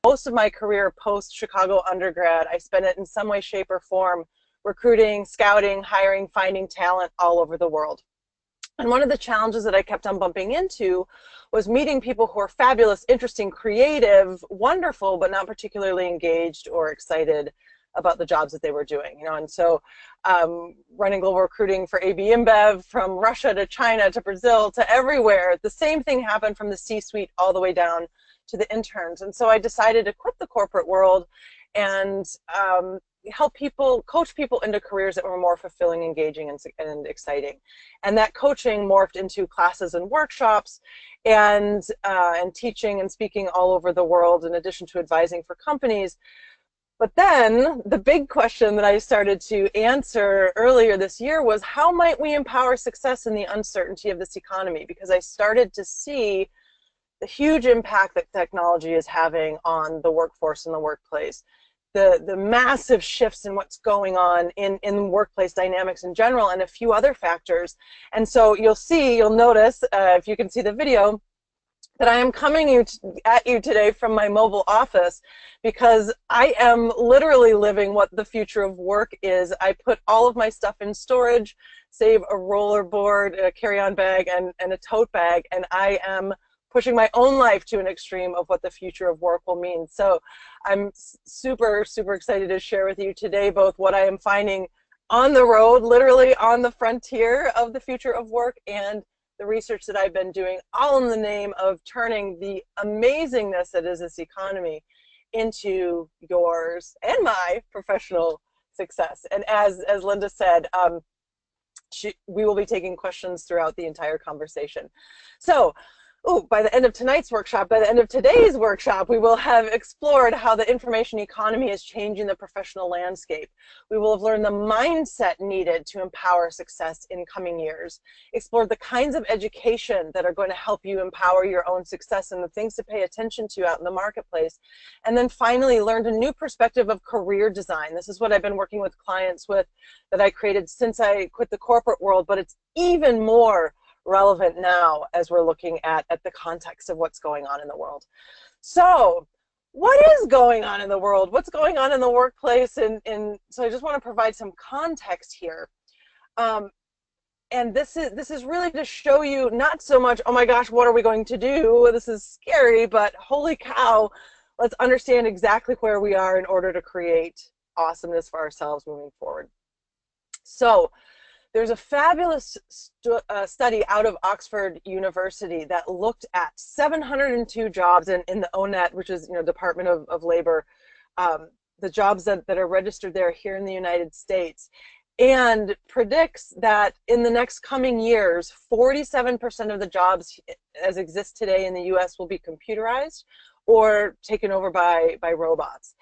most of my career post-Chicago undergrad, I spent it in some way, shape, or form recruiting, scouting, hiring, finding talent all over the world. And one of the challenges that I kept on bumping into was meeting people who are fabulous, interesting, creative, wonderful, but not particularly engaged or excited about the jobs that they were doing. And so running global recruiting for AB InBev, from Russia to China to Brazil to everywhere, the same thing happened from the C-suite all the way down to the interns. And so I decided to quit the corporate world and help people, coach people into careers that were more fulfilling, engaging, and exciting. And that coaching morphed into classes and workshops and teaching and speaking all over the world, in addition to advising for companies. But then the big question that I started to answer earlier this year was, how might we empower success in the uncertainty of this economy? Because I started to see the huge impact that technology is having on the workforce and the workplace. The massive shifts in what's going on in workplace dynamics in general, and a few other factors. And so you'll notice, if you can see the video, that I am coming at you today from my mobile office, because I am literally living what the future of work is. I put all of my stuff in storage, save a rollerboard, a carry-on bag, and a tote bag, and I am pushing my own life to an extreme of what the future of work will mean. So I'm super, super excited to share with you today both what I am finding on the road, literally on the frontier of the future of work, and the research that I've been doing, all in the name of turning the amazingness that is this economy into yours and my professional success. And as Linda said, we will be taking questions throughout the entire conversation. So, by the end of tonight's workshop, by the end of today's workshop, we will have explored how the information economy is changing the professional landscape. We will have learned the mindset needed to empower success in coming years, explored the kinds of education that are going to help you empower your own success and the things to pay attention to out in the marketplace, and then finally learned a new perspective of career design. This is what I've been working with clients with, that I created since I quit the corporate world, but it's even more relevant now as we're looking at the context of what's going on in the world. So what is going on in the world? What's going on in the workplace? So I just want to provide some context here. And this is really to show you not so much, oh my gosh, what are we going to do? This is scary, but holy cow, let's understand exactly where we are in order to create awesomeness for ourselves moving forward. So there's a fabulous study out of Oxford University that looked at 702 jobs in the ONET, which is Department of Labor, the jobs that are registered there here in the United States, and predicts that in the next coming years, 47% of the jobs as exist today in the US will be computerized or taken over by robots.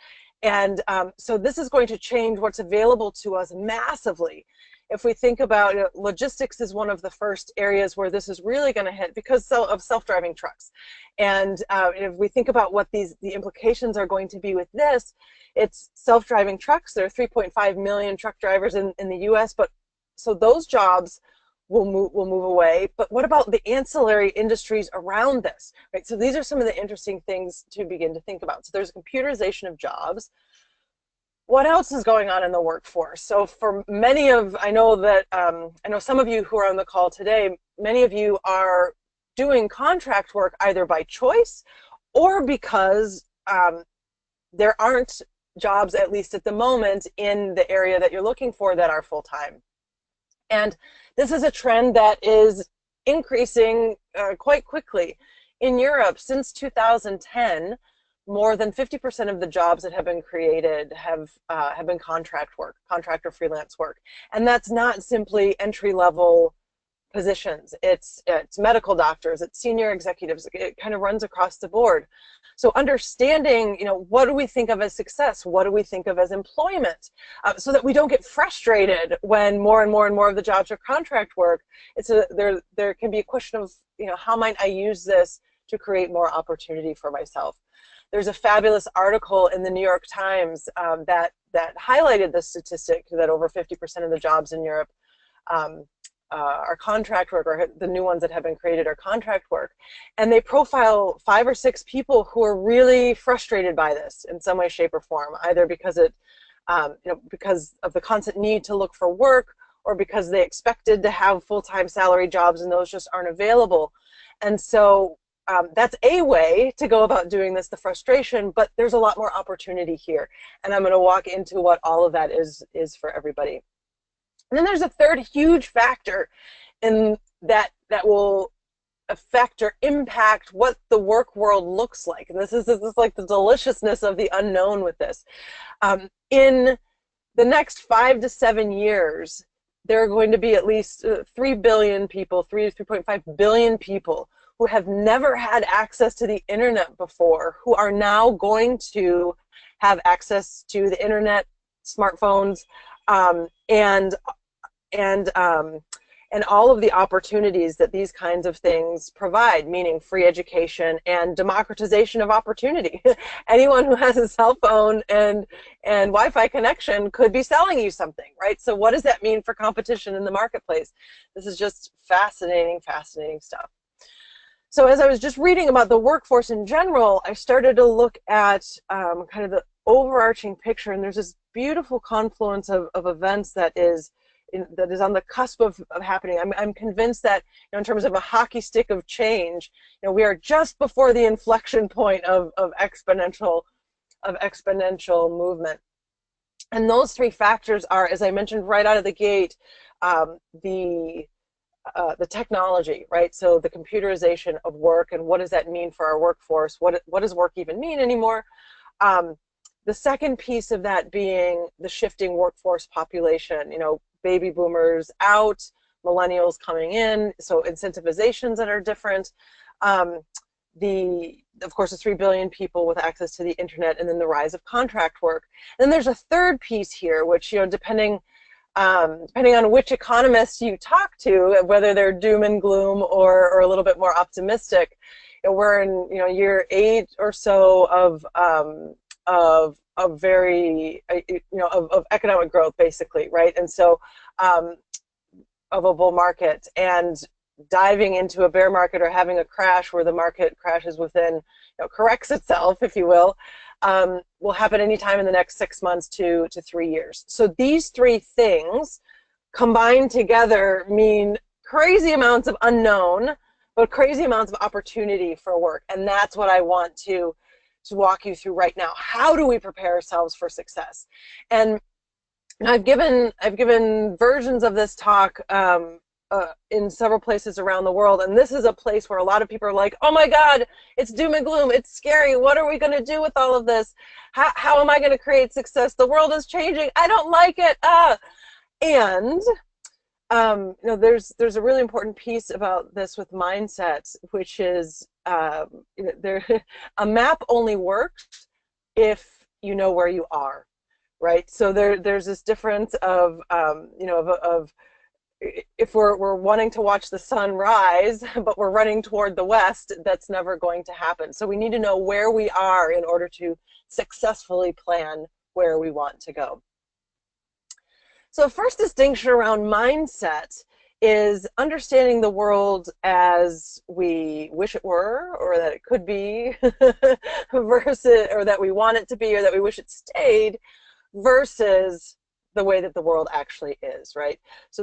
And so this is going to change what's available to us massively. If we think about logistics is one of the first areas where this is really going to hit because of self-driving trucks. And if we think about what the implications are going to be with this, it's self-driving trucks. There are 3.5 million truck drivers in the US, but so those jobs will move away. But what about the ancillary industries around this? Right? So these are some of the interesting things to begin to think about. So there's computerization of jobs. What else is going on in the workforce? So for many of, I know some of you who are on the call today, many of you are doing contract work either by choice or because there aren't jobs, at least at the moment, in the area that you're looking for that are full-time. And this is a trend that is increasing quite quickly. In Europe, since 2010, more than 50% of the jobs that have been created have been contract or freelance work. And that's not simply entry-level positions. It's medical doctors, it's senior executives. It kind of runs across the board. So understanding, what do we think of as success? What do we think of as employment? So that we don't get frustrated when more and more and more of the jobs are contract work. There can be a question of, how might I use this to create more opportunity for myself? There's a fabulous article in the New York Times that highlighted the statistic that over 50% of the jobs in Europe are contract work, or the new ones that have been created are contract work, and they profile 5 or 6 people who are really frustrated by this in some way, shape, or form, either because because of the constant need to look for work, or because they expected to have full-time salary jobs and those just aren't available. And so that's a way to go about doing this, the frustration, but there's a lot more opportunity here. And I'm going to walk into what all of that is for everybody. And then there's a third huge factor in that will affect or impact what the work world looks like. And this is like the deliciousness of the unknown with this. In the next 5 to 7 years, there are going to be at least 3 billion people, 3.5 billion people who have never had access to the internet before, who are now going to have access to the internet, smartphones, and all of the opportunities that these kinds of things provide, meaning free education and democratization of opportunity. Anyone who has a cell phone and Wi-Fi connection could be selling you something, right? So what does that mean for competition in the marketplace? This is just fascinating, fascinating stuff. So as I was just reading about the workforce in general, I started to look at kind of the overarching picture, and there's this beautiful confluence of events that is on the cusp of happening. I'm convinced that, in terms of a hockey stick of change, we are just before the inflection point of exponential movement. And those 3 factors are, as I mentioned right out of the gate, the technology, right? So the computerization of work, and what does that mean for our workforce? What does work even mean anymore? The second piece of that being the shifting workforce population, baby boomers out, millennials coming in, so incentivizations that are different. Of course, the 3 billion people with access to the internet, and then the rise of contract work. And then there's a third piece here, which, depending on which economists you talk to, whether they're doom and gloom or a little bit more optimistic, we're in year 8 or so of very of economic growth, basically, right? And so of a bull market, and diving into a bear market or having a crash where the market crashes within, corrects itself, if you will happen anytime in the next 6 months to 3 years. So these 3 things combined together mean crazy amounts of unknown, but crazy amounts of opportunity for work. And that's what I want to walk you through right now. How do we prepare ourselves for success? And I've given versions of this talk in several places around the world, and this is a place where a lot of people are like, oh my God, it's doom and gloom, it's scary, what are we going to do with all of this? How am I going to create success? The world is changing, I don't like it. And there's a really important piece about this with mindset, which is a map only works if you know where you are, right? So there's this difference of if we're wanting to watch the sun rise, but we're running toward the west, that's never going to happen. So we need to know where we are in order to successfully plan where we want to go. So the first distinction around mindset is understanding the world as we wish it were, or that it could be, versus, or that we want it to be, or that we wish it stayed, versus the way that the world actually is, right? So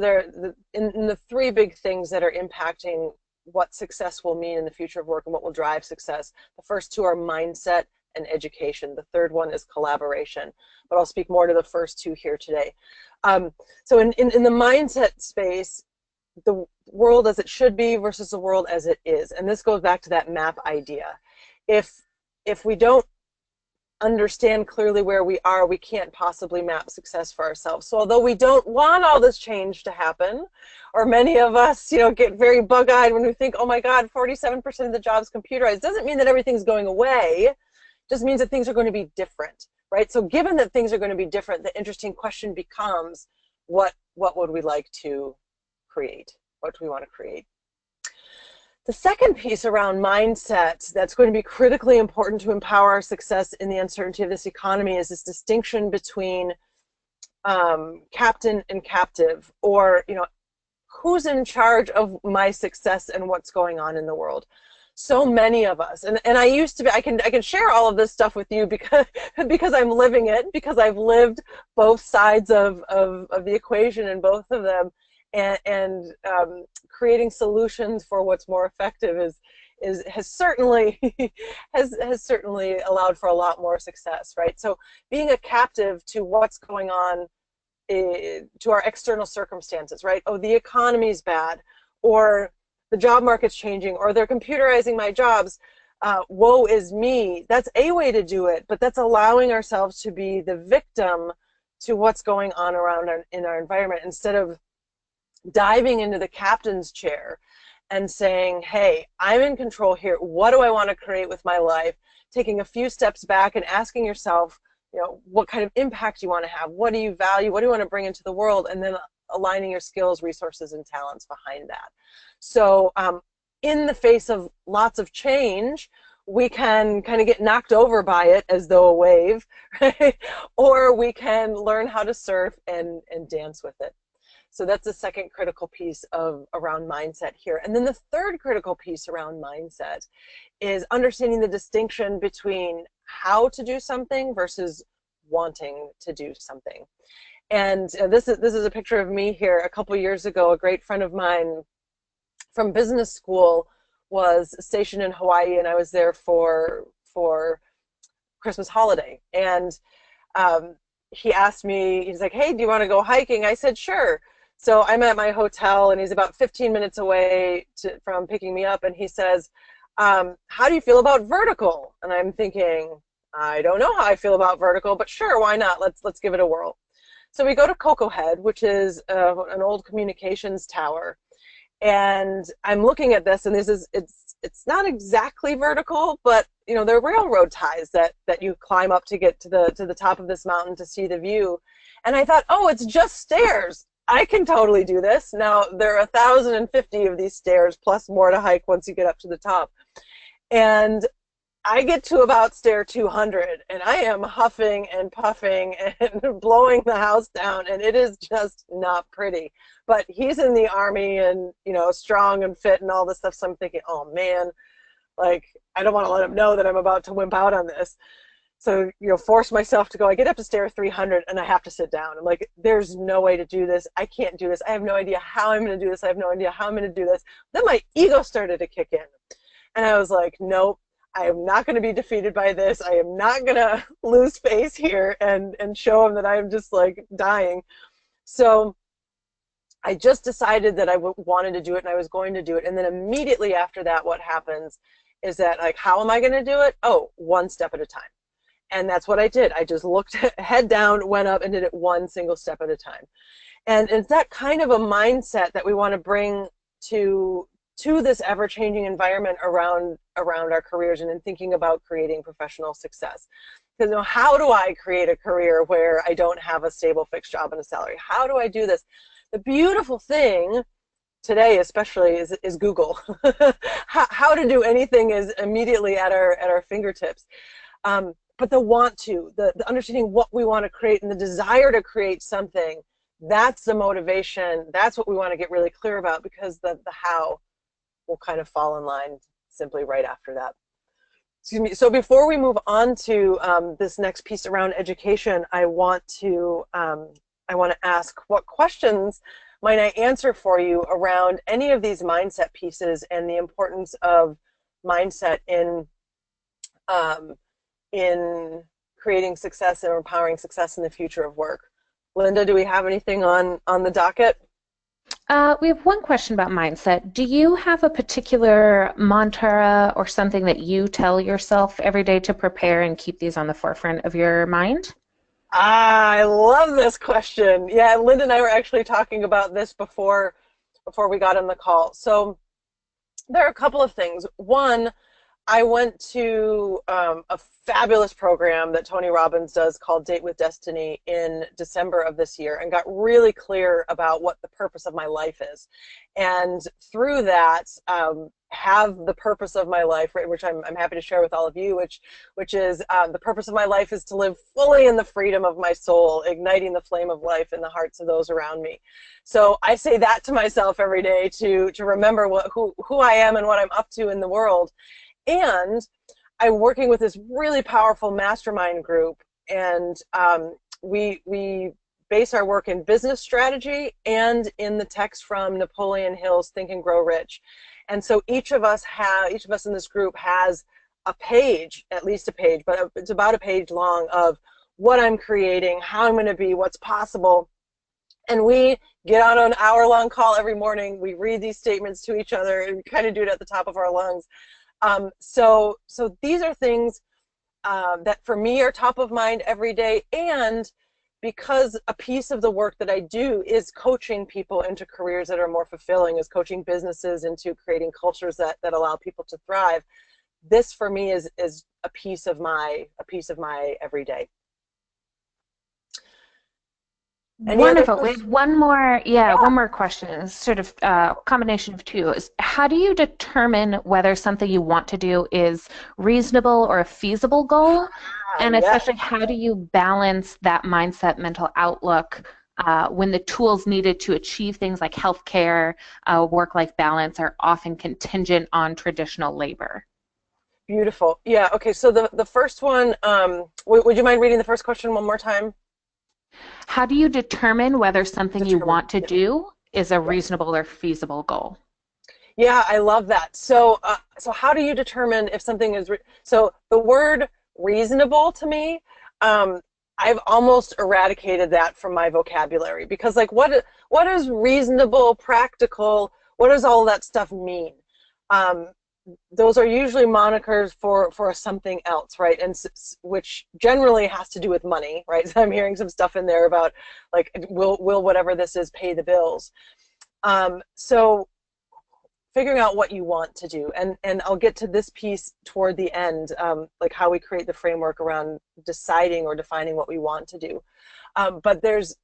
in the 3 big things that are impacting what success will mean in the future of work and what will drive success, the first 2 are mindset and education. The third one is collaboration, but I'll speak more to the first 2 here today. So in the mindset space, the world as it should be versus the world as it is, and this goes back to that map idea. If we don't understand clearly where we are, we can't possibly map success for ourselves. So although we don't want all this change to happen, or many of us, get very bug-eyed when we think, oh my God, 47% of the jobs computerized, doesn't mean that everything's going away. It just means that things are going to be different, right? So given that things are going to be different, the interesting question becomes, what would we like to create? What do we want to create? The second piece around mindset that's going to be critically important to empower our success in the uncertainty of this economy is this distinction between captain and captive, or who's in charge of my success and what's going on in the world? So many of us, and I used to be, I can share all of this stuff with you because I'm living it, because I've lived both sides of the equation in both of them, and creating solutions for what's more effective has certainly has certainly allowed for a lot more success, right? So being a captive to what's going on, to our external circumstances, right? Oh, the economy's bad, or the job market's changing, or they're computerizing my jobs. Woe is me. That's a way to do it, but that's allowing ourselves to be the victim to what's going on around in our environment, instead of diving into the captain's chair and saying, hey, I'm in control here. What do I want to create with my life? Taking a few steps back and asking yourself, what kind of impact you want to have? What do you value? What do you want to bring into the world? And then aligning your skills, resources, and talents behind that. So in the face of lots of change, we can kind of get knocked over by it as though a wave, right? Or we can learn how to surf and dance with it. So that's the second critical piece around mindset here. And then the third critical piece around mindset is understanding the distinction between how to do something versus wanting to do something. And this is a picture of me here. A couple years ago, a great friend of mine from business school was stationed in Hawaii, and I was there for Christmas holiday. And he asked me, he's like, hey, do you want to go hiking? I said, sure. So I'm at my hotel, and he's about 15 minutes away from picking me up, and he says, how do you feel about vertical? And I'm thinking, I don't know how I feel about vertical, but sure, why not? Let's give it a whirl. So we go to Cocoa Head, which is an old communications tower, and I'm looking at this, and it's not exactly vertical, but there are railroad ties that you climb up to get to the top of this mountain to see the view. And I thought, oh, it's just stairs. I can totally do this. Now, there are 1,050 of these stairs, plus more to hike once you get up to the top. And I get to about stair 200, and I am huffing and puffing and blowing the house down, and it is just not pretty. But he's in the Army and, strong and fit and all this stuff, so I'm thinking, oh, man, like, I don't want to let him know that I'm about to wimp out on this. So, force myself to go. I get up to stair 300, and I have to sit down. I'm like, there's no way to do this. I can't do this. I have no idea how I'm going to do this. I have no idea how I'm going to do this. Then my ego started to kick in, and I was like, nope. I am not going to be defeated by this. I am not going to lose face here and show him that I'm just like dying. So I just decided that I wanted to do it, and I was going to do it. And then immediately after that, what happens is that, like, how am I going to do it? Oh, one step at a time. And that's what I did. I just looked head down, went up, and did it one single step at a time. And it's that kind of a mindset that we want to bring to this ever-changing environment around our careers, and in thinking about creating professional success. Because how do I create a career where I don't have a stable fixed job and a salary? How do I do this? The beautiful thing today, especially, is Google. How to do anything is immediately at our fingertips. But the want to, the understanding what we want to create, and the desire to create something, that's the motivation. That's what we want to get really clear about, because the how will kind of fall in line simply right after that. Excuse me. So before we move on to this next piece around education, I want to ask, what questions might I answer for you around any of these mindset pieces and the importance of mindset in creating success and empowering success in the future of work? Linda, do we have anything on the docket? We have one question about mindset. Do you have a particular mantra or something that you tell yourself every day to prepare and keep these on the forefront of your mind? I love this question. Yeah, Linda and I were actually talking about this before we got on the call. So there are a couple of things. One, I went to a fabulous program that Tony Robbins does called Date with Destiny in December of this year, and got really clear about what the purpose of my life is. And through that, have the purpose of my life, right, which I'm happy to share with all of you, which is the purpose of my life is to live fully in the freedom of my soul, igniting the flame of life in the hearts of those around me. So I say that to myself every day to remember who I am and what I'm up to in the world. And I'm working with this really powerful mastermind group, and we base our work in business strategy and in the text from Napoleon Hill's Think and Grow Rich. And so each of us in this group has a page, at least a page, but it's about a page long, of what I'm creating, how I'm going to be, what's possible. And we get on an hour-long call every morning. We read these statements to each other, and we kind of do it at the top of our lungs. So these are things that for me are top of mind every day. And because a piece of the work that I do is coaching people into careers that are more fulfilling, is coaching businesses into creating cultures that allow people to thrive, this for me is a piece of my everyday. Any other Wonderful. We questions? have one more, yeah, Yeah. one more question. It's sort of a combination of two. Is how do you determine whether something you want to do is reasonable or a feasible goal? And Yeah. especially, how do you balance that mindset, mental outlook when the tools needed to achieve things like healthcare, work-life balance are often contingent on traditional labor? Beautiful. Yeah. Okay. So the first one, would you mind reading the first question one more time? How do you determine whether something you Determine. want to Yeah. do is a Yeah. reasonable or feasible goal? Yeah, I love that. So how do you determine if something is so the word reasonable to me, um, I've almost eradicated that from my vocabulary, because like what is reasonable, practical? What does all that stuff mean? Um, those are usually monikers for something else, right? And which generally has to do with money, right? So I'm hearing some stuff in there about like will whatever this is pay the bills. So figuring out what you want to do, and I'll get to this piece toward the end, like how we create the framework around deciding or defining what we want to do. But there's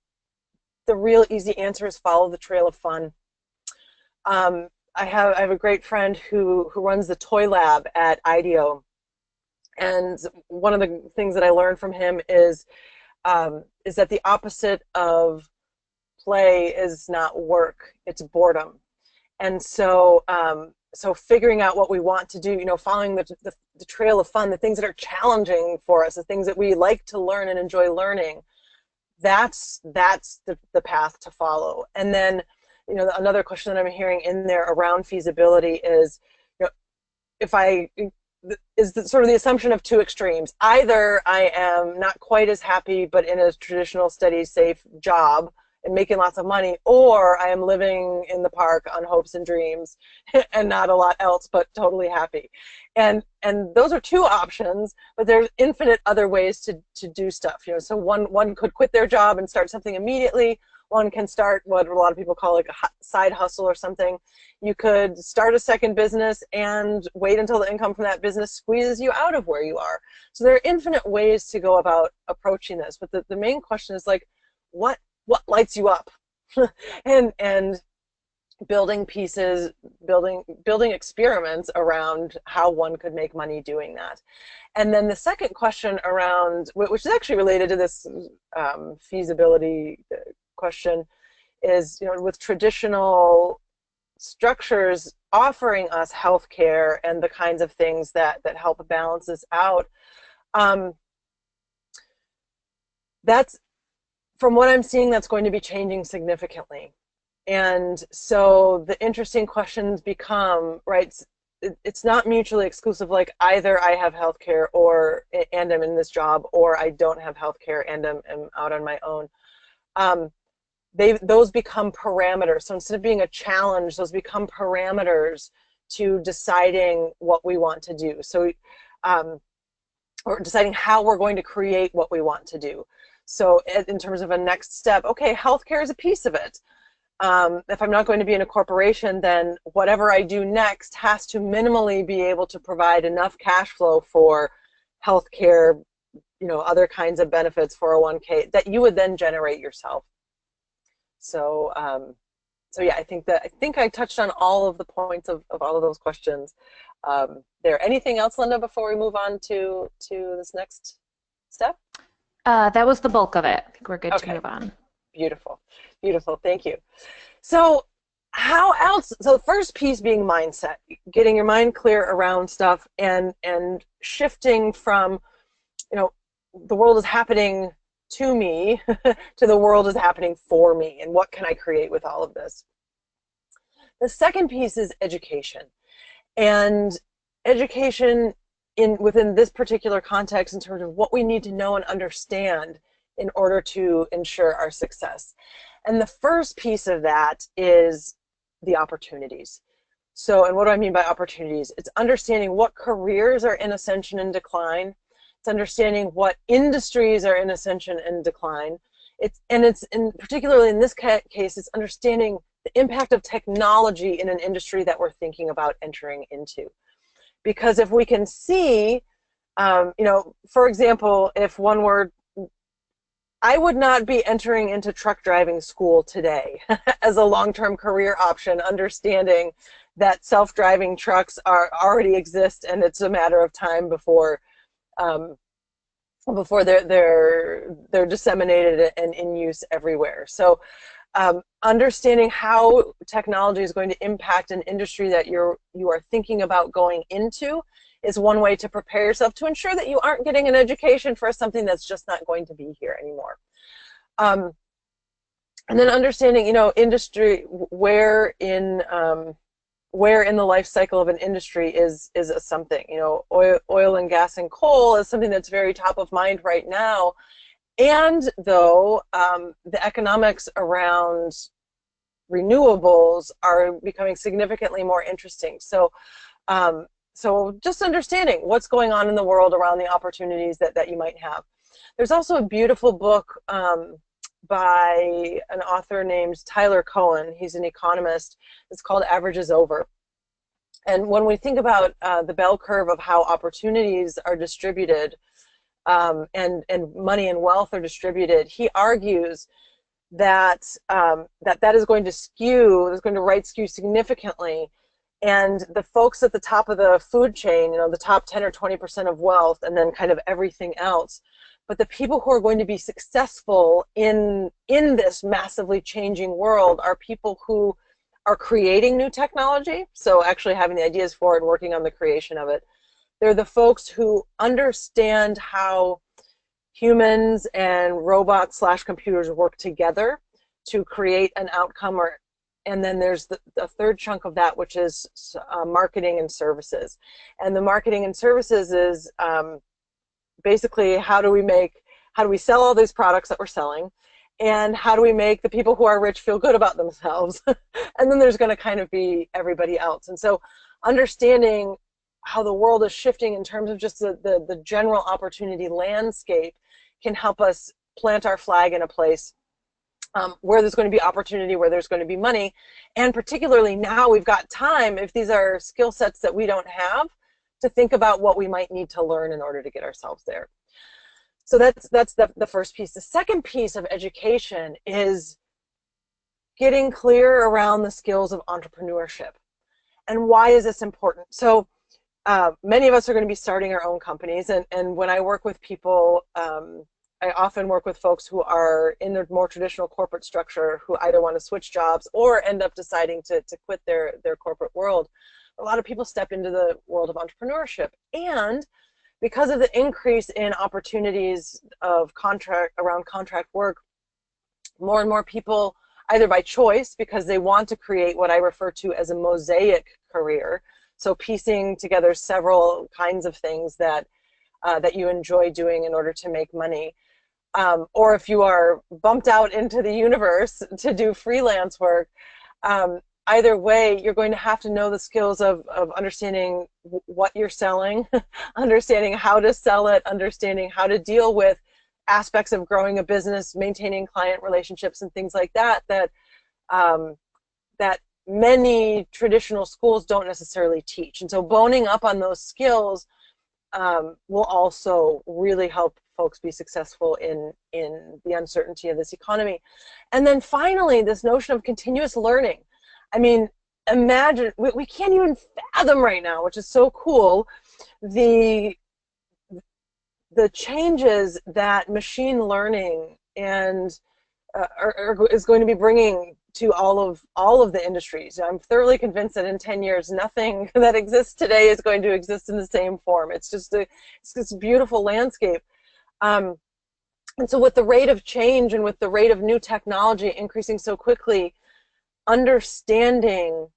the real easy answer is follow the trail of fun. I have a great friend who runs the toy lab at IDEO, and one of the things that I learned from him is that the opposite of play is not work, it's boredom. And so figuring out what we want to do, following the trail of fun, the things that are challenging for us, the things that we like to learn and enjoy learning, that's the path to follow. And then, another question that I'm hearing in there around feasibility is, if I is sort of the assumption of two extremes. Either I am not quite as happy, but in a traditional, steady, safe job and making lots of money, or I am living in the park on hopes and dreams and not a lot else, but totally happy. And those are two options, but there's infinite other ways to do stuff. So one could quit their job and start something immediately. One can start what a lot of people call like a side hustle or something. You could start a second business and wait until the income from that business squeezes you out of where you are. So there are infinite ways to go about approaching this. But the main question is like, what lights you up? and building pieces, building experiments around how one could make money doing that. And then the second question around, which is actually related to this feasibility question, is with traditional structures offering us healthcare and the kinds of things that help balance this out. That's, from what I'm seeing, that's going to be changing significantly. And so the interesting questions become, right, it's not mutually exclusive, like either I have healthcare and I'm in this job, or I don't have healthcare and I'm out on my own. Those become parameters. So instead of being a challenge, those become parameters to deciding what we want to do. So, or deciding how we're going to create what we want to do. So in terms of a next step, okay, healthcare is a piece of it. If I'm not going to be in a corporation, then whatever I do next has to minimally be able to provide enough cash flow for healthcare, other kinds of benefits, 401k, that you would then generate yourself. So yeah, I think I touched on all of the points of all of those questions. There anything else, Linda, before we move on to this next step? That was the bulk of it. I think we're good to Okay, move on. beautiful, beautiful. Thank you. So how else? So the first piece being mindset, getting your mind clear around stuff and shifting from, you know, the world is happening to me to the world is happening for me, and what can I create with all of this? The second piece is education. And education within this particular context in terms of what we need to know and understand in order to ensure our success. And the first piece of that is the opportunities. So, and what do I mean by opportunities? It's understanding what careers are in ascension and decline. It's understanding what industries are in ascension and decline. Particularly in this case, it's understanding the impact of technology in an industry that we're thinking about entering into. Because if we can see, for example, if one were, I would not be entering into truck driving school today as a long-term career option, understanding that self-driving trucks already exist and it's a matter of time before they're disseminated and in use everywhere. So understanding how technology is going to impact an industry that you are thinking about going into is one way to prepare yourself to ensure that you aren't getting an education for something that's just not going to be here anymore. And then understanding, industry, where in the life cycle of an industry is a something. Oil and gas and coal is something that's very top of mind right now. And though the economics around renewables are becoming significantly more interesting. So just understanding what's going on in the world around the opportunities that you might have. There's also a beautiful book by an author named Tyler Cohen. He's an economist. It's called Average is Over. And when we think about the bell curve of how opportunities are distributed and money and wealth are distributed, he argues that that is going to right skew significantly. And the folks at the top of the food chain, the top 10 or 20% of wealth, and then kind of everything else. But the people who are going to be successful in this massively changing world are people who are creating new technology, so actually having the ideas for it and working on the creation of it. They're the folks who understand how humans and robots / computers work together to create an outcome. And then there's the third chunk of that, which is marketing and services. And the marketing and services is basically how do we sell all these products that we're selling, and how do we make the people who are rich feel good about themselves. And then there's going to kind of be everybody else. And so understanding how the world is shifting in terms of just the general opportunity landscape can help us plant our flag in a place where there's going to be opportunity, where there's going to be money. And particularly now we've got time, if these are skill sets that we don't have, to think about what we might need to learn in order to get ourselves there. So that's the first piece. The second piece of education is getting clear around the skills of entrepreneurship. And why is this important? So many of us are going to be starting our own companies, and when I work with people, I often work with folks who are in the more traditional corporate structure who either want to switch jobs or end up deciding to quit their corporate world. A lot of people step into the world of entrepreneurship, and because of the increase in opportunities of around contract work, more and more people, either by choice, because they want to create what I refer to as a mosaic career, so piecing together several kinds of things that you enjoy doing in order to make money. Or if you are bumped out into the universe to do freelance work, either way, you're going to have to know the skills of understanding what you're selling, understanding how to sell it, understanding how to deal with aspects of growing a business, maintaining client relationships, and things like that, that many traditional schools don't necessarily teach. And so boning up on those skills will also really help folks be successful in the uncertainty of this economy. And then finally, this notion of continuous learning. I mean, imagine, we can't even fathom right now, which is so cool, the the changes that machine learning and is going to be bringing to all of the industries. I'm thoroughly convinced that in 10 years, nothing that exists today is going to exist in the same form. It's just it's this beautiful landscape. And so with the rate of change and with the rate of new technology increasing so quickly, understanding,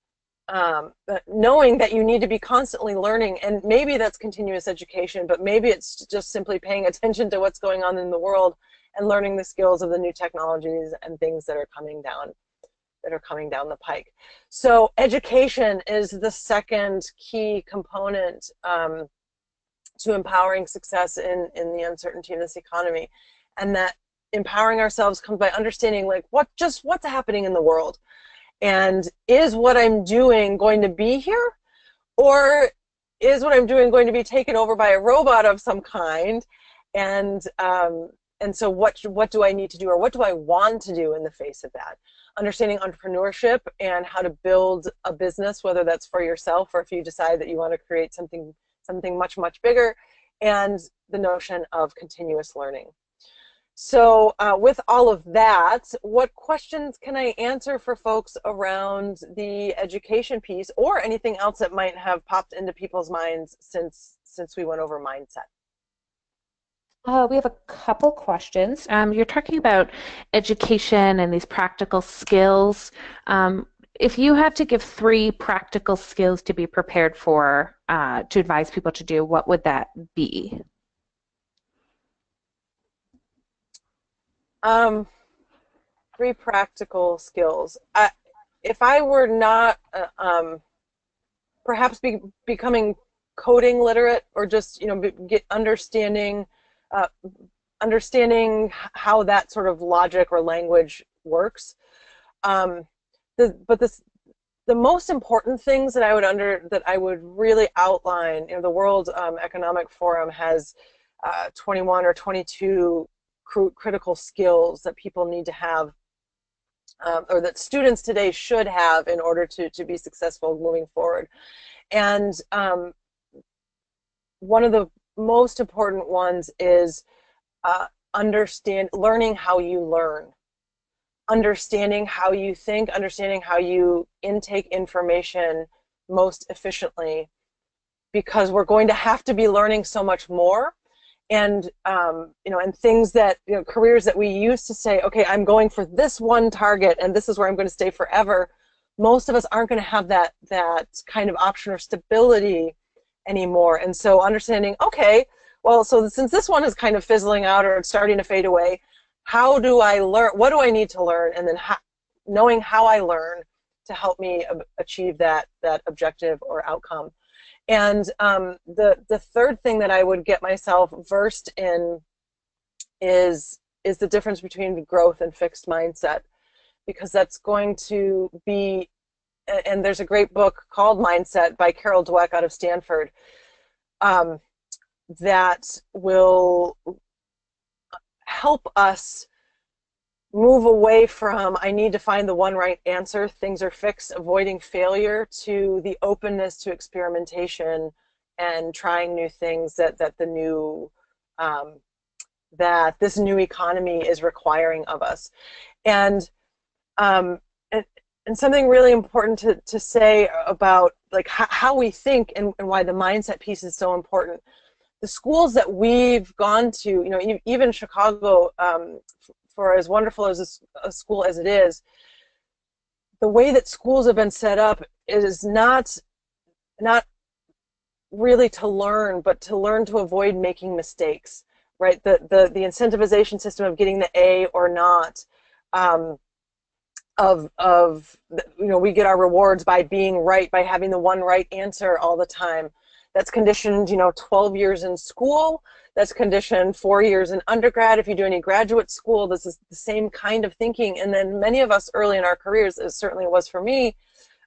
knowing that you need to be constantly learning, and maybe that's continuous education, but maybe it's just simply paying attention to what's going on in the world and learning the skills of the new technologies and things that are coming down the pike. So education is the second key component to empowering success in the uncertainty in this economy. And that empowering ourselves comes by understanding like what's happening in the world. And is what I'm doing going to be here? Or is what I'm doing going to be taken over by a robot of some kind? And so what do I need to do, or what do I want to do in the face of that? Understanding entrepreneurship and how to build a business, whether that's for yourself or if you decide that you want to create something much, much bigger, and the notion of continuous learning. So with all of that, what questions can I answer for folks around the education piece, or anything else that might have popped into people's minds since we went over mindset? We have a couple questions. You're talking about education and these practical skills. If you had to give 3 practical skills to be prepared for, to advise people to do, what would that be? 3 practical skills. If I were not perhaps becoming coding literate, or just understanding how that sort of logic or language works. The most important things that I would really outline, the World Economic Forum has 21 or 22 critical skills that people need to have, or that students today should have in order to be successful moving forward. And one of the most important ones is learning how you learn, understanding how you think, understanding how you intake information most efficiently, because we're going to have to be learning so much more. And and things that, careers that we used to say, okay, I'm going for this one target and this is where I'm going to stay forever. Most of us aren't going to have that kind of option or stability anymore. And so understanding, okay, well, so since this one is kind of fizzling out or it's starting to fade away, how do I learn? What do I need to learn? And then knowing how I learn to help me achieve that objective or outcome. And the third thing that I would get myself versed in is the difference between growth and fixed mindset, because that's going to be, and there's a great book called Mindset by Carol Dweck out of Stanford, that will help us move away from I need to find the one right answer, things are fixed, avoiding failure, to the openness to experimentation and trying new things that this new economy is requiring of us. And something really important to say about like how we think and why the mindset piece is so important. The schools that we've gone to, even Chicago, for as wonderful as a school as it is, the way that schools have been set up is not really to learn, but to learn to avoid making mistakes, right? The incentivization system of getting the A or not, we get our rewards by being right, by having the one right answer all the time. That's conditioned, 12 years in school. That's conditioned 4 years in undergrad. If you do any graduate school, this is the same kind of thinking. And then many of us early in our careers, as certainly it was for me,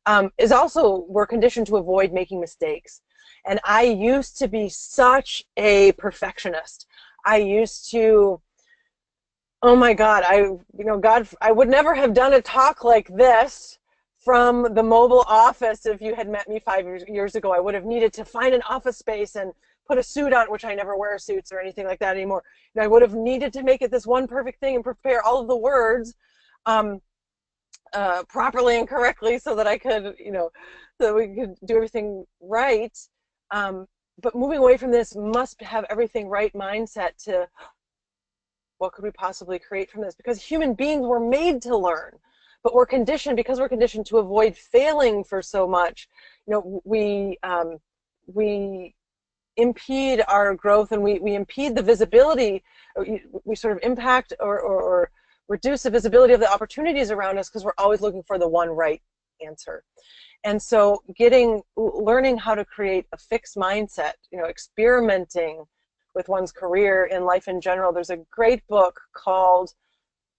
we're conditioned to avoid making mistakes. And I used to be such a perfectionist. I used to, oh my God, God, I would never have done a talk like this from the mobile office if you had met me 5 years ago. I would have needed to find an office space and put a suit on, which I never wear suits or anything like that anymore. I would have needed to make it this one perfect thing and prepare all of the words um, properly and correctly so that I could, so that we could do everything right. Um, but moving away from this must have everything right mindset to what could we possibly create from this? Because human beings were made to learn, but because we're conditioned to avoid failing for so much. We impede our growth, and we impede the visibility. We sort of impact or reduce the visibility of the opportunities around us because we're always looking for the one right answer. And so learning how to create a fixed mindset, experimenting with one's career in life in general. There's a great book called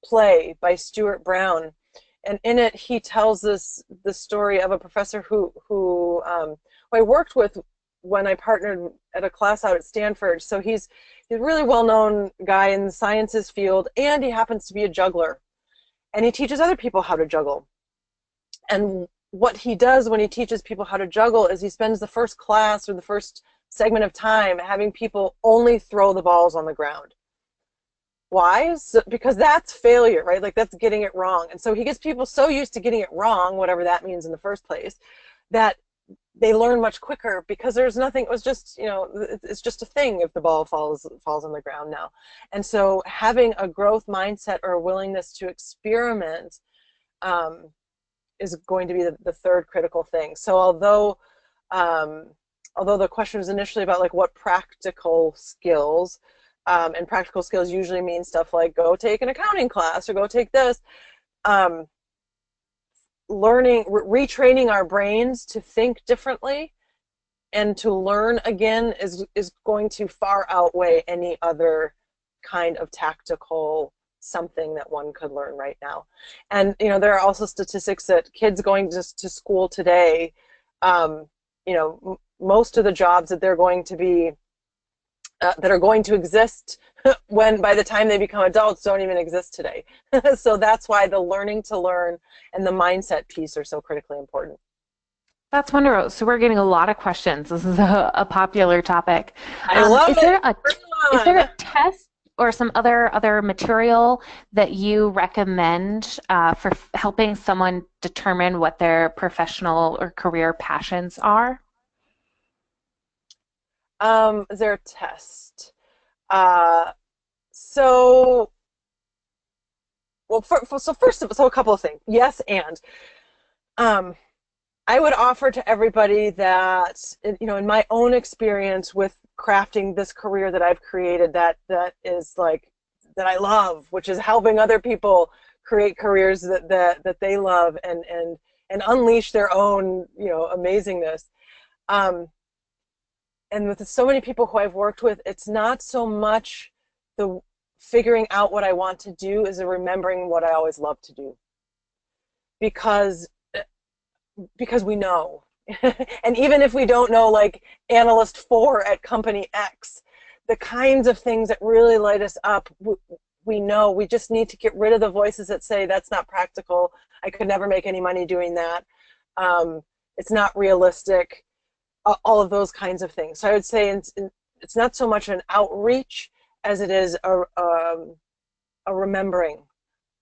Play by Stuart Brown. And in it, he tells us the story of a professor who I worked with when I partnered at a class out at Stanford. So he's a really well-known guy in the sciences field, and he happens to be a juggler. And he teaches other people how to juggle. And what he does when he teaches people how to juggle is he spends the first class or the first segment of time having people only throw the balls on the ground. Why? Because that's failure, right? Like, that's getting it wrong. And so he gets people so used to getting it wrong, whatever that means in the first place, that they learn much quicker because there's nothing, it's just a thing if the ball falls on the ground now. And so having a growth mindset or a willingness to experiment is going to be the third critical thing. So although the question was initially about like what practical skills, and practical skills usually mean stuff like go take an accounting class or go take this, retraining our brains to think differently and to learn again is going to far outweigh any other kind of tactical something that one could learn right now. And there are also statistics that kids going to school today, most of the jobs that they're going to be that are going to exist by the time they become adults don't even exist today. So that's why the learning to learn and the mindset piece are so critically important. That's wonderful. So we're getting a lot of questions. This is a popular topic. I love is it. Is there a test or some other material that you recommend for helping someone determine what their professional or career passions are? Is there a test? So a couple of things. Yes, and I would offer to everybody that, in my own experience with crafting this career that I've created, that is like, that I love, which is helping other people create careers that they love and unleash their own, amazingness. And with so many people who I've worked with, it's not so much the figuring out what I want to do as a remembering what I always loved to do. Because we know. And even if we don't know, like analyst 4 at company X, the kinds of things that really light us up, we know. We just need to get rid of the voices that say that's not practical. I could never make any money doing that. It's not realistic. All of those kinds of things. So I would say it's not so much an outreach as it is a remembering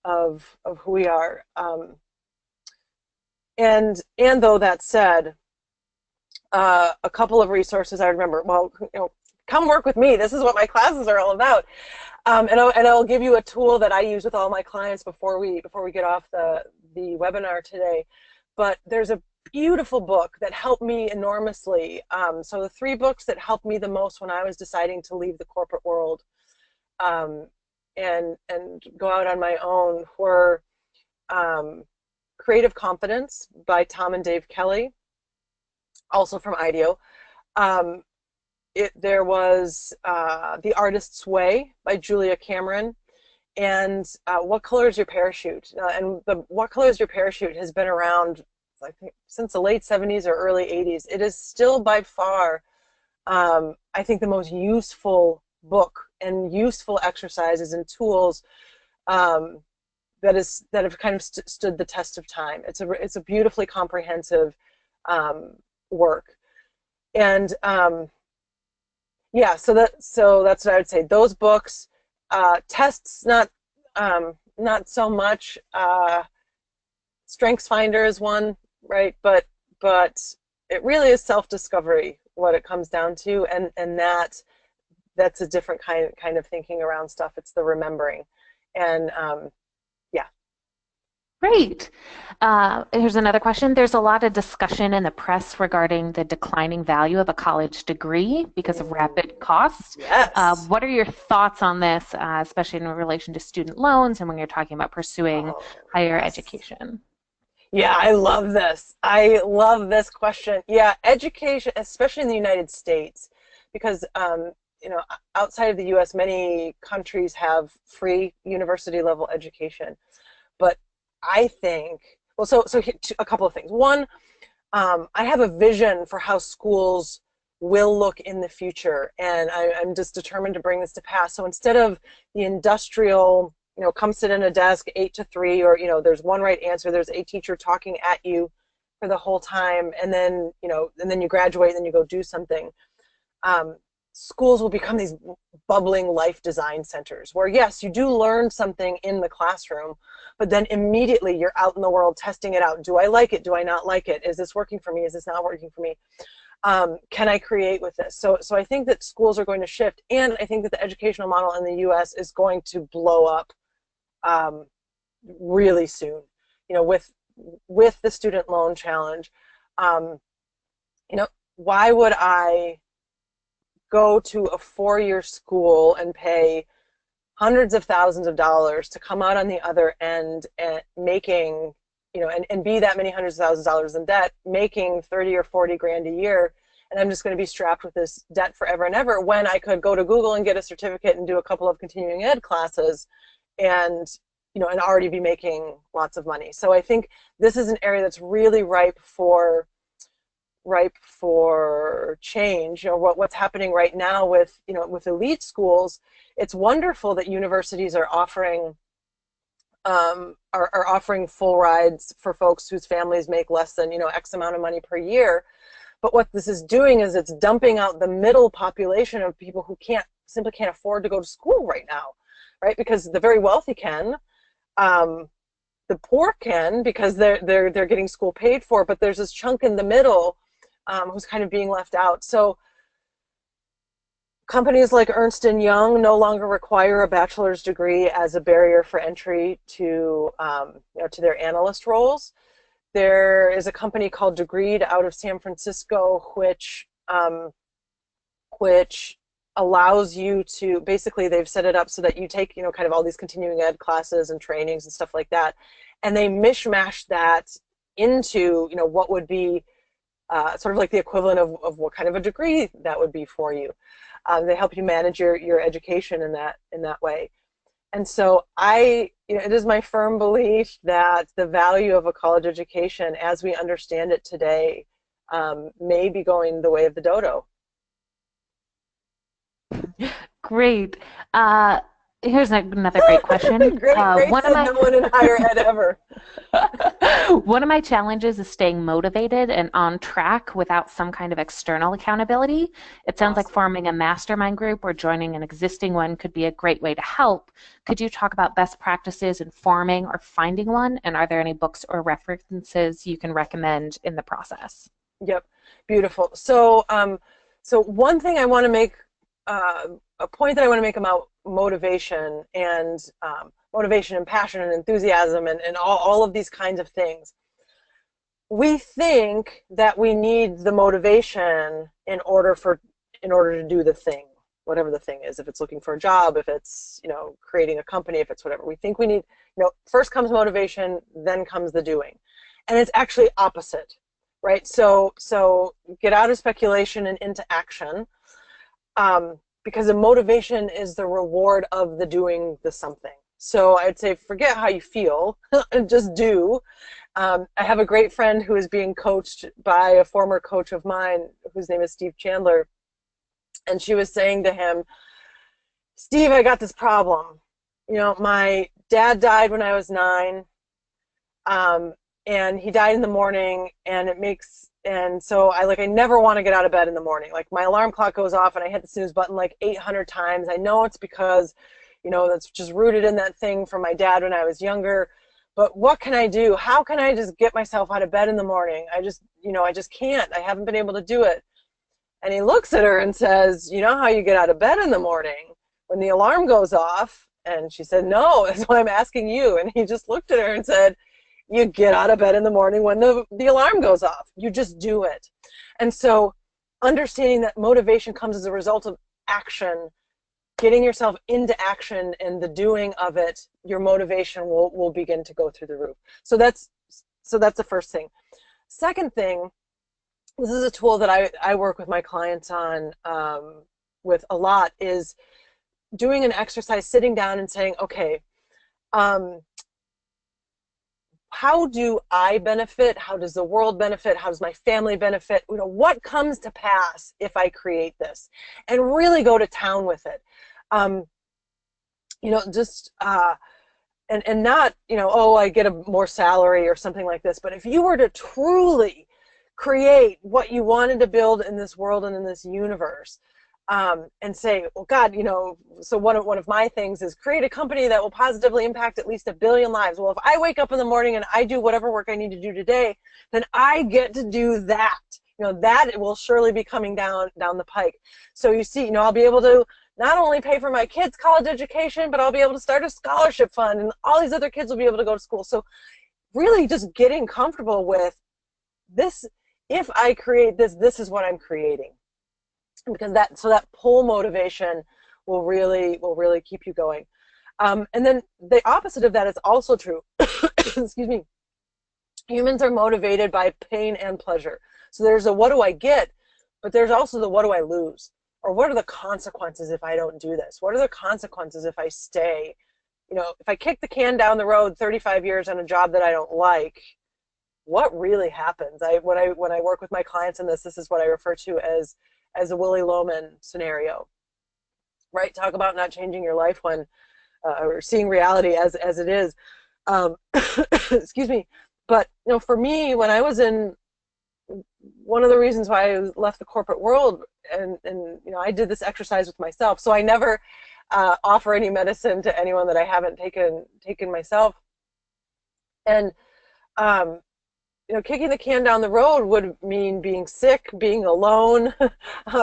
of who we are. And though that said, a couple of resources I remember. Well, come work with me. This is what my classes are all about. And I'll give you a tool that I use with all my clients before we get off the webinar today. But there's a beautiful book that helped me enormously. So the 3 books that helped me the most when I was deciding to leave the corporate world and go out on my own were Creative Confidence by Tom and Dave Kelly, also from IDEO. There was The Artist's Way by Julia Cameron, and What Color is Your Parachute? And the What Color is Your Parachute has been around, I think, since the late 70s or early 80s. It is still by far I think the most useful book and useful exercises and tools um, that have kind of stood the test of time. It's a beautifully comprehensive um, work, and yeah, so that's what I would say. Those books, tests not so much. Strengths Finder is one, right? But it really is self-discovery what it comes down to, and that's a different kind of thinking around stuff. It's the remembering, and yeah. Great. Here's another question. There's a lot of discussion in the press regarding the declining value of a college degree because of rapid cost. Yes. What are your thoughts on this, especially in relation to student loans and when you're talking about pursuing Oh, higher yes. education? Yeah, I love this. I love this question. Yeah, education, especially in the United States, because you know, outside of the U.S., many countries have free university level education. But I think, well, a couple of things. One, I have a vision for how schools will look in the future, and I'm just determined to bring this to pass. So instead of the industrial, come sit in a desk 8 to 3, or there's one right answer, there's a teacher talking at you for the whole time, and then you graduate, and then you go do something. Um, Schools will become these bubbling life design centers where, yes, you do learn something in the classroom, but then immediately you're out in the world testing it out. Do I like it? Do I not like it? Is this working for me? Is this not working for me? Can I create with this? So I think that schools are going to shift, and I think that the educational model in the U.S. is going to blow up um, really soon. With the student loan challenge, um, why would I go to a 4-year school and pay hundreds of thousands of dollars to come out on the other end and making, and be that many hundreds of thousands of dollars in debt, making 30 or 40 grand a year, and I'm just going to be strapped with this debt forever and ever, when I could go to Google and get a certificate and do a couple of continuing ed classes and and already be making lots of money. So I think this is an area that's really ripe for change. What's happening right now with with elite schools. It's wonderful that universities are offering are offering full rides for folks whose families make less than X amount of money per year. But what this is doing is it's dumping out the middle population of people who simply can't afford to go to school right now, right? Because the very wealthy can. Um, the poor can, because they're getting school paid for, but there's this chunk in the middle who's kind of being left out. So companies like Ernst & Young no longer require a bachelor's degree as a barrier for entry to to their analyst roles. There is a company called Degreed out of San Francisco, which allows you to, basically, they've set it up so that you take kind of all these continuing ed classes and trainings and stuff like that, and they mishmash that into what would be sort of like the equivalent of what kind of a degree that would be for you. They help you manage your education in that way. And so it is my firm belief that the value of a college education, as we understand it today, may be going the way of the dodo. Great. Here's another great question. Great One of said my no one in higher ed ever. one of my challenges is staying motivated and on track without some kind of external accountability. It sounds like Awesome. forming a mastermind group or joining an existing one could be a great way to help. Could you talk about best practices in forming or finding one? And are there any books or references you can recommend in the process? Yep, beautiful. So one thing I want to make, a point that I want to make about motivation and passion and enthusiasm and all of these kinds of things. We think that we need the motivation in order to do the thing, whatever the thing is. If it's looking for a job, if it's creating a company, if it's whatever, we think we need. First comes motivation, then comes the doing, and it's actually opposite, right? So get out of speculation and into action. Because the motivation is the reward of the doing the something. So I'd say forget how you feel and just do. I have a great friend who is being coached by a former coach of mine whose name is Steve Chandler. And she was saying to him, Steve, I got this problem. My dad died when I was 9, um, and he died in the morning, and so I never want to get out of bed in the morning. Like, my alarm clock goes off and I hit the snooze button like 800 times. I know it's because, that's just rooted in that thing from my dad when I was younger. But what can I do? How can I just get myself out of bed in the morning? I just can't. I haven't been able to do it. And he looks at her and says, you know how you get out of bed in the morning? When the alarm goes off? And she said, no, that's why I'm asking you. And he just looked at her and said, you get out of bed in the morning when the alarm goes off. You just do it. And so understanding that motivation comes as a result of action, getting yourself into action and the doing of it, your motivation will begin to go through the roof. So that's the first thing. Second thing, this is a tool that I work with my clients on with a lot, is doing an exercise, sitting down and saying, okay, how do I benefit? How does the world benefit? How does my family benefit? What comes to pass if I create this? And really go to town with it. Just and not, oh, I get a more salary or something like this. But if you were to truly create what you wanted to build in this world and in this universe, and say, well, God, so one of my things is create a company that will positively impact at least 1 billion lives. Well, if I wake up in the morning and I do whatever work I need to do today, then I get to do that. That will surely be coming down the pike. So you see, I'll be able to not only pay for my kids' college education, but I'll be able to start a scholarship fund, and all these other kids will be able to go to school. So really just getting comfortable with this. If I create this, this is what I'm creating. Because that pull motivation will really keep you going. And then the opposite of that is also true. Excuse me. Humans are motivated by pain and pleasure. So there's a what do I get, but there's also the what do I lose? Or what are the consequences if I don't do this? What are the consequences if I stay? If I kick the can down the road 35 years on a job that I don't like, what really happens? When I work with my clients in this is what I refer to as a Willy Loman scenario, right? Talk about not changing your life when, or seeing reality as it is. Excuse me. But, for me, when I was one of the reasons why I left the corporate world, and I did this exercise with myself. So I never offer any medicine to anyone that I haven't taken myself. And, kicking the can down the road would mean being sick, being alone,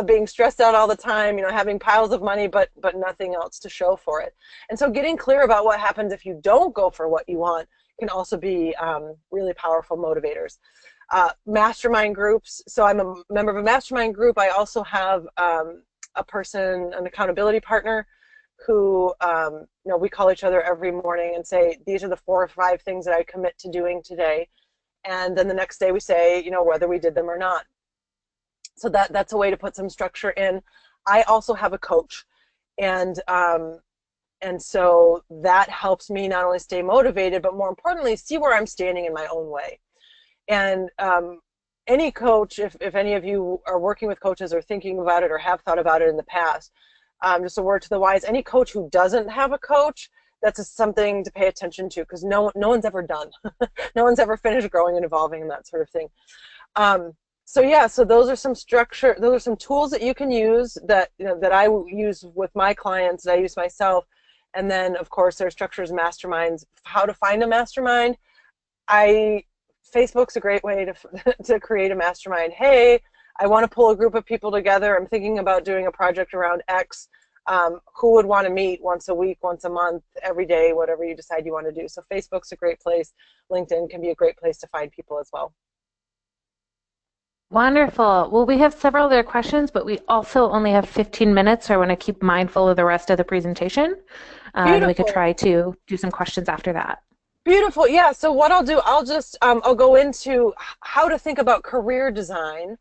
being stressed out all the time, having piles of money, but nothing else to show for it. And so getting clear about what happens if you don't go for what you want can also be really powerful motivators. Mastermind groups. So I'm a member of a mastermind group. I also have an accountability partner who, we call each other every morning and say, these are the 4 or 5 things that I commit to doing today. And then the next day we say, whether we did them or not. So that's a way to put some structure in. I also have a coach, and so that helps me not only stay motivated, but more importantly, see where I'm standing in my own way. And any coach, if any of you are working with coaches or thinking about it or have thought about it in the past, just a word to the wise, any coach who doesn't have a coach, that's something to pay attention to, because no one's ever done. No one's ever finished growing and evolving and that sort of thing. So those are some tools that you can use that I use with my clients, that I use myself. And then of course there's structures, masterminds. How to find a mastermind? Facebook's a great way to create a mastermind. Hey, I want to pull a group of people together. I'm thinking about doing a project around X. Who would want to meet once a week, once a month, every day, whatever you decide you want to do. So Facebook's a great place. LinkedIn can be a great place to find people as well. Wonderful. Well, we have several other questions, but we also only have 15 minutes, so I want to keep mindful of the rest of the presentation. And we could try to do some questions after that. Beautiful. Yeah. So what I'll do, I'll go into how to think about career design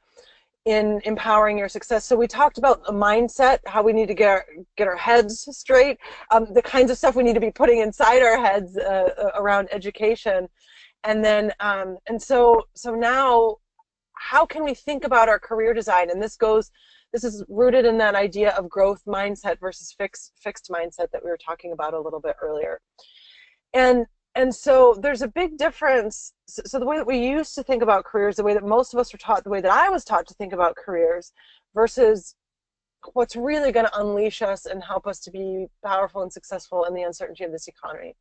in empowering your success. So we talked about the mindset, how we need to get our heads straight, the kinds of stuff we need to be putting inside our heads around education, and then so now, how can we think about our career design? And this goes This is rooted in that idea of growth mindset versus fixed mindset that we were talking about a little bit earlier. And and so there's a big difference. So the way that we used to think about careers, the way that most of us were taught, the way that I was taught to think about careers, versus what's really going to unleash us and help us to be powerful and successful in the uncertainty of this economy.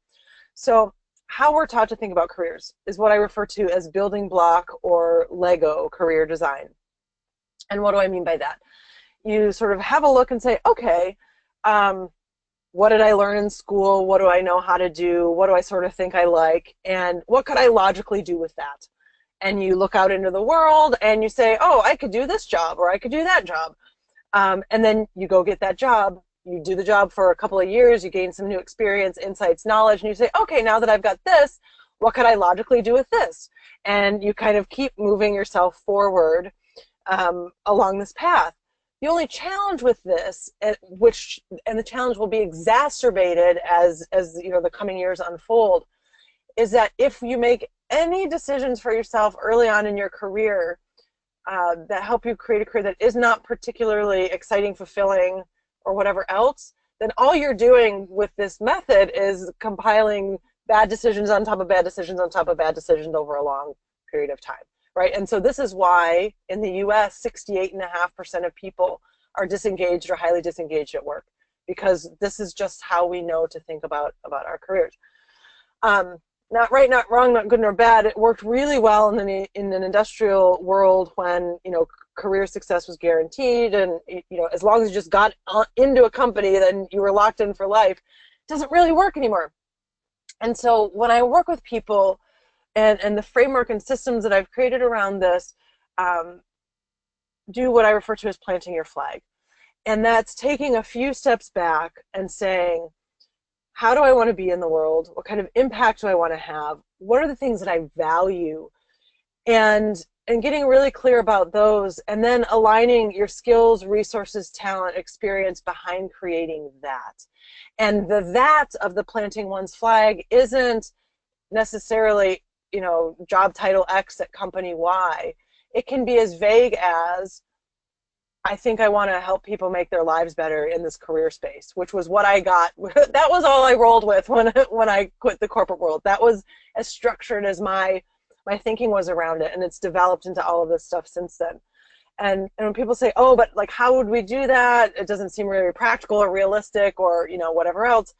So how we're taught to think about careers is what I refer to as building block or Lego career design. And what do I mean by that? You sort of have a look and say, okay, what did I learn in school? What do I know how to do? What do I sort of think I like? And what could I logically do with that? And you look out into the world and you say, oh, I could do this job or I could do that job. And then you go get that job. You do the job for a couple of years. You gain some new experience, insights, knowledge, and you say, okay, now that I've got this, what could I logically do with this? And you kind of keep moving yourself forward along this path. The only challenge with this, and the challenge will be exacerbated as the coming years unfold, is that if you make any decisions for yourself early on in your career that help you create a career that is not particularly exciting, fulfilling, or whatever else, then all you're doing with this method is compiling bad decisions on top of bad decisions on top of bad decisions over a long period of time. Right? And so this is why in the US, 68.5% of people are disengaged or highly disengaged at work, because this is just how we know to think about our careers. Not right, not wrong, not good nor bad. It worked really well in an industrial world when career success was guaranteed, and as long as you just got into a company, then you were locked in for life. It doesn't really work anymore. And so when I work with people, and the framework and systems that I've created around this do what I refer to as planting your flag. And that's taking a few steps back and saying, how do I want to be in the world? What kind of impact do I want to have? What are the things that I value? And getting really clear about those, and then aligning your skills, resources, talent, experience behind creating that. And that of the planting one's flag isn't necessarily job title X at company Y. It can be as vague as, I think I want to help people make their lives better in this career space, which was what I got. That was all I rolled with when I quit the corporate world. That was as structured as my thinking was around it, and it's developed into all of this stuff since then. And when people say, oh, but like, how would we do that? It doesn't seem really practical or realistic or whatever else.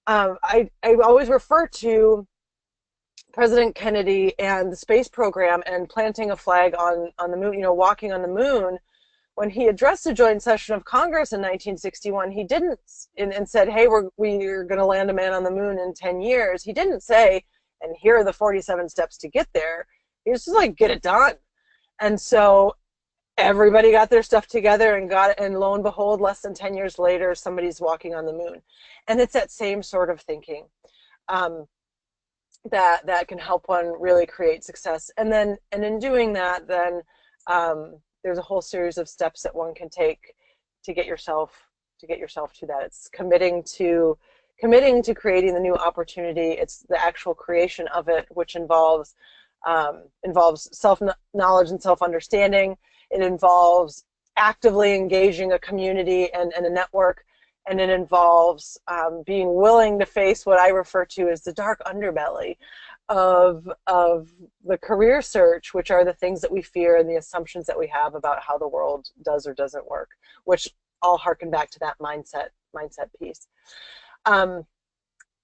I always refer to President Kennedy and the space program and planting a flag on the moon, walking on the moon. When he addressed a joint session of Congress in 1961, he didn't, and said, hey, we're going to land a man on the moon in 10 years. He didn't say, and here are the 47 steps to get there. He was just like, get it done. And so everybody got their stuff together and got it, and lo and behold, less than 10 years later, somebody's walking on the moon. And it's that same sort of thinking. That can help one really create success. And in doing that, then there's a whole series of steps that one can take to get yourself to that. It's committing to creating the new opportunity. It's the actual creation of it, which involves self-knowledge and self-understanding. It involves actively engaging a community and a network. And it involves being willing to face what I refer to as the dark underbelly of the career search, which are the things that we fear and the assumptions that we have about how the world does or doesn't work, which all harken back to that mindset piece.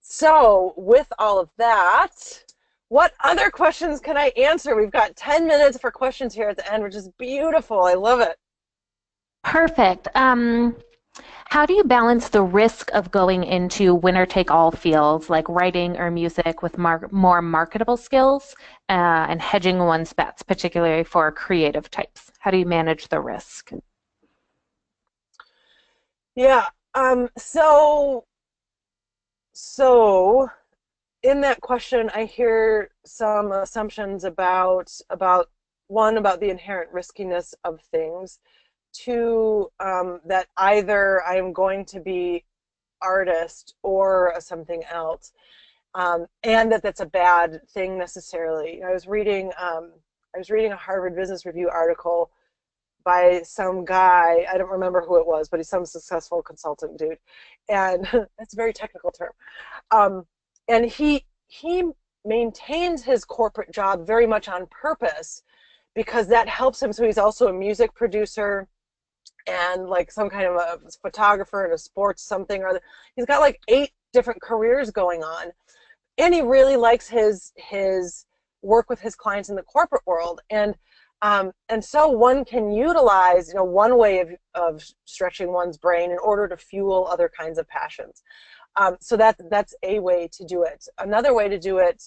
So with all of that, what other questions can I answer? We've got 10 minutes for questions here at the end, which is beautiful. I love it. Perfect. How do you balance the risk of going into winner-take-all fields like writing or music with more marketable skills and hedging one's bets, particularly for creative types? How do you manage the risk? Yeah. So in that question, I hear some assumptions about the inherent riskiness of things. Two, that either I am going to be artist or something else, and that's a bad thing necessarily. I was reading a Harvard Business Review article by some guy. I don't remember who it was, but he's some successful consultant dude, and that's a very technical term. Um, and he maintains his corporate job very much on purpose because that helps him. So he's also a music producer and like some kind of a photographer and a sports something or other. He's got like 8 different careers going on, and he really likes his work with his clients in the corporate world. And so one can utilize, one way of stretching one's brain in order to fuel other kinds of passions. So that's a way to do it. Another way to do it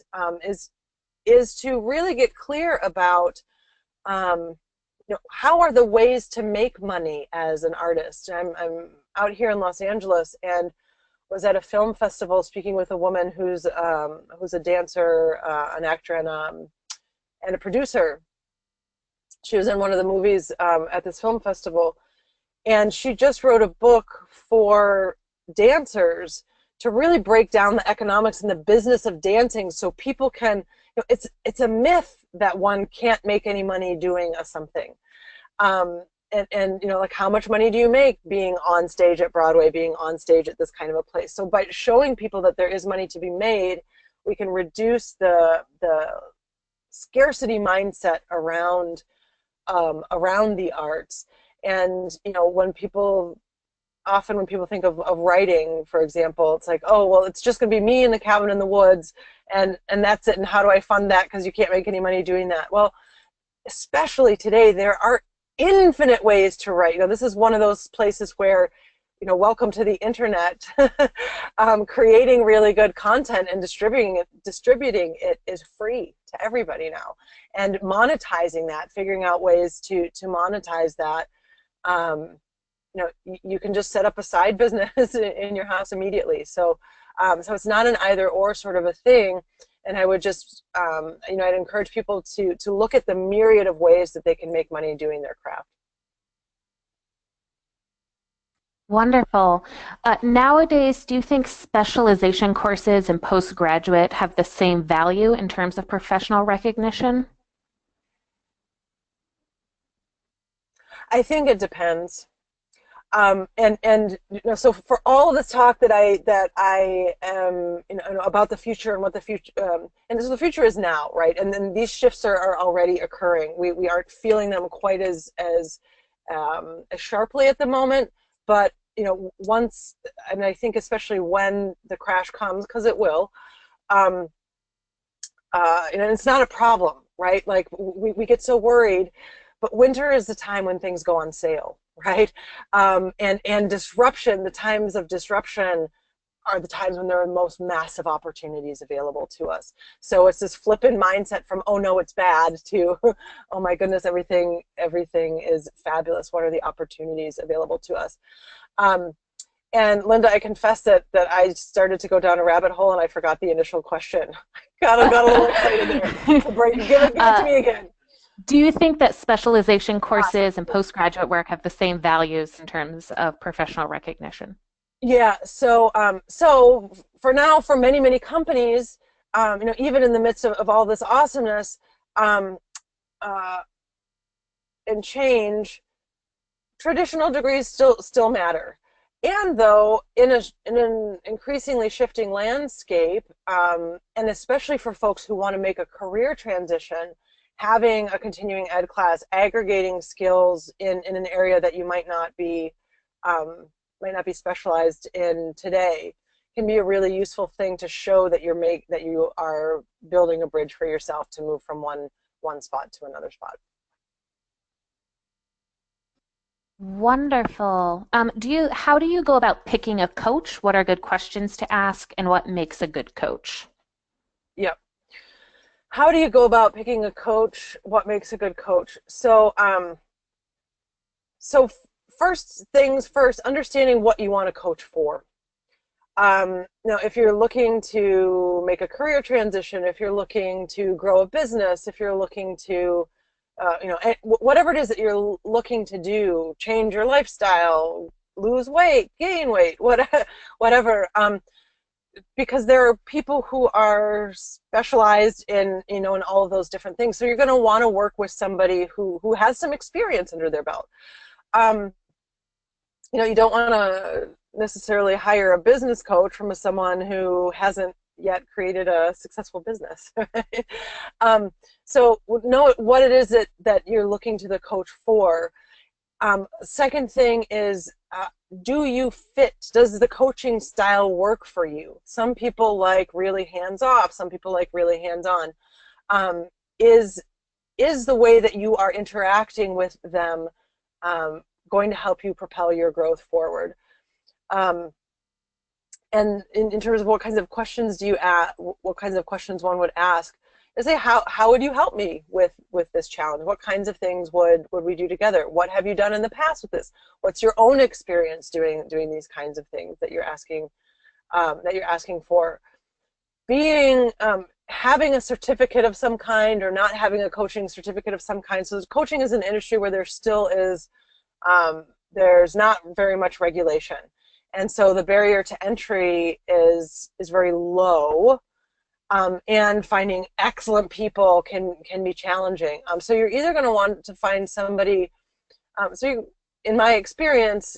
is to really get clear about how are the ways to make money as an artist. I'm out here in Los Angeles and was at a film festival speaking with a woman who's a dancer, an actor, and a producer. She was in one of the movies at this film festival, and she just wrote a book for dancers to really break down the economics and the business of dancing so people can, it's a myth that one can't make any money doing something. And like how much money do you make being on stage at Broadway, being on stage at this kind of a place? So by showing people that there is money to be made, we can reduce the scarcity mindset around the arts. And when people think of writing, for example, it's like, oh well, it's just going to be me in the cabin in the woods, and that's it, and how do I fund that because you can't make any money doing that? Well, especially today, there are infinite ways to write. This is one of those places where, welcome to the internet. Creating really good content and distributing it is free to everybody now, and monetizing that, figuring out ways to monetize that. You can just set up a side business in your house immediately. So it's not an either or sort of a thing. And I would just, I'd encourage people to look at the myriad of ways that they can make money doing their craft. Wonderful. Nowadays, do you think specialization courses and postgraduate have the same value in terms of professional recognition? I think it depends. So for all of this talk that I am about the future and what the future and so the future is now, right? And then these shifts are already occurring. We aren't feeling them quite as sharply at the moment, but once, and I think especially when the crash comes, because it will, and it's not a problem, right? Like we get so worried, but winter is the time when things go on sale. Right, and disruption. The times of disruption are the times when there are most massive opportunities available to us. So it's this flippant mindset from oh no, it's bad to oh my goodness, everything is fabulous. What are the opportunities available to us? And Linda, I confess that I started to go down a rabbit hole and I forgot the initial question. got a little excited there. So give it to me again. Do you think that specialization courses and postgraduate work have the same values in terms of professional recognition? Yeah. So for now, for many companies, even in the midst of all this awesomeness and change, traditional degrees still matter. And though in an increasingly shifting landscape, and especially for folks who want to make a career transition, having a continuing ed class, aggregating skills in an area that you might not be specialized in today can be a really useful thing to show that you are building a bridge for yourself to move from one spot to another spot. Wonderful. How do you go about picking a coach? What are good questions to ask, and what makes a good coach? Yep. How do you go about picking a coach? What makes a good coach? So, first things first, understanding what you want to coach for. If you're looking to make a career transition, if you're looking to grow a business, if you're looking to, whatever it is that you're looking to do, change your lifestyle, lose weight, gain weight, whatever. because there are people who are specialized in, in all of those different things. So you're going to want to work with somebody who has some experience under their belt. Um, you don't want to necessarily hire a business coach from someone who hasn't yet created a successful business. um, so know what it is that you're looking to the coach for. Second thing is, do you fit? Does the coaching style work for you? Some people like really hands off. Some people like really hands on. Um, is the way that you are interacting with them um, going to help you propel your growth forward? Um, and in terms of what kinds of questions do you ask, what kinds of questions one would ask, is say, how would you help me with this challenge? What kinds of things would we do together? What have you done in the past with this? What's your own experience doing these kinds of things that you're asking for? Being having a certificate of some kind or not having a coaching certificate of some kind. So coaching is an industry where there still is there's not very much regulation, and so the barrier to entry is very low. And finding excellent people can be challenging. So you're either going to want to find somebody. In my experience,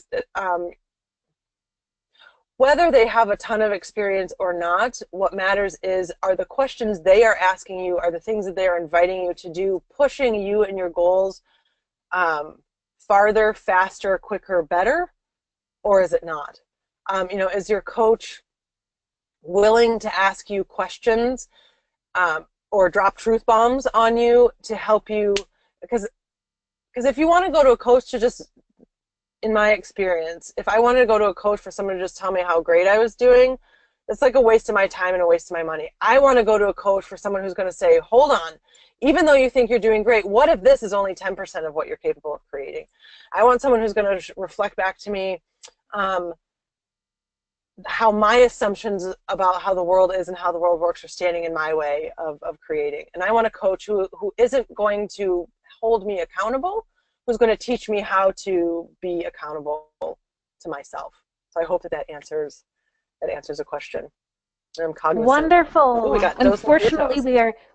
whether they have a ton of experience or not, what matters is, are the questions they are asking you, are the things that they are inviting you to do, pushing you and your goals farther, faster, quicker, better, or is it not? Is your coach willing to ask you questions or drop truth bombs on you to help you? Because if you want to go to a coach to just, in my experience, if I wanted to go to a coach for someone to just tell me how great I was doing, it's like a waste of my time and a waste of my money. I want to go to a coach for someone who's going to say, hold on, even though you think you're doing great, what if this is only 10% of what you're capable of creating? I want someone who's going to reflect back to me how my assumptions about how the world is and how the world works are standing in my way of creating. And I want a coach who isn't going to hold me accountable, who's going to teach me how to be accountable to myself. So I hope that answers a question. I'm cognizant. Wonderful. Ooh, we got Unfortunately,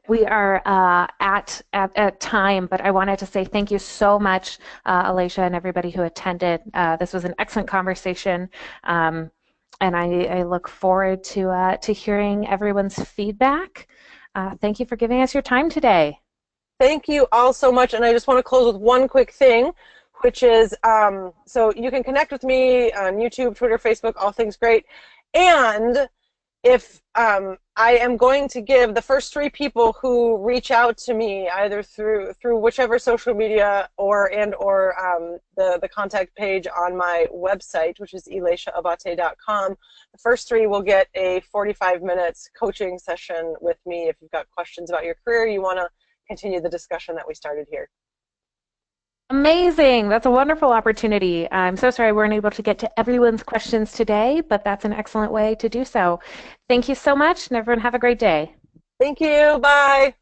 we are at time, but I wanted to say thank you so much, Elatia, and everybody who attended. This was an excellent conversation, and I look forward to hearing everyone's feedback. Thank you for giving us your time today. Thank you all so much, and I just want to close with one quick thing, which is so you can connect with me on YouTube, Twitter, Facebook, all things great, and if I am going to give the first 3 people who reach out to me either through whichever social media or the contact page on my website, which is elatiaabate.com, the first 3 will get a 45 minutes coaching session with me if you've got questions about your career, you want to continue the discussion that we started here. Amazing. That's a wonderful opportunity. I'm so sorry we weren't able to get to everyone's questions today, but that's an excellent way to do so. Thank you so much, and everyone have a great day. Thank you. Bye.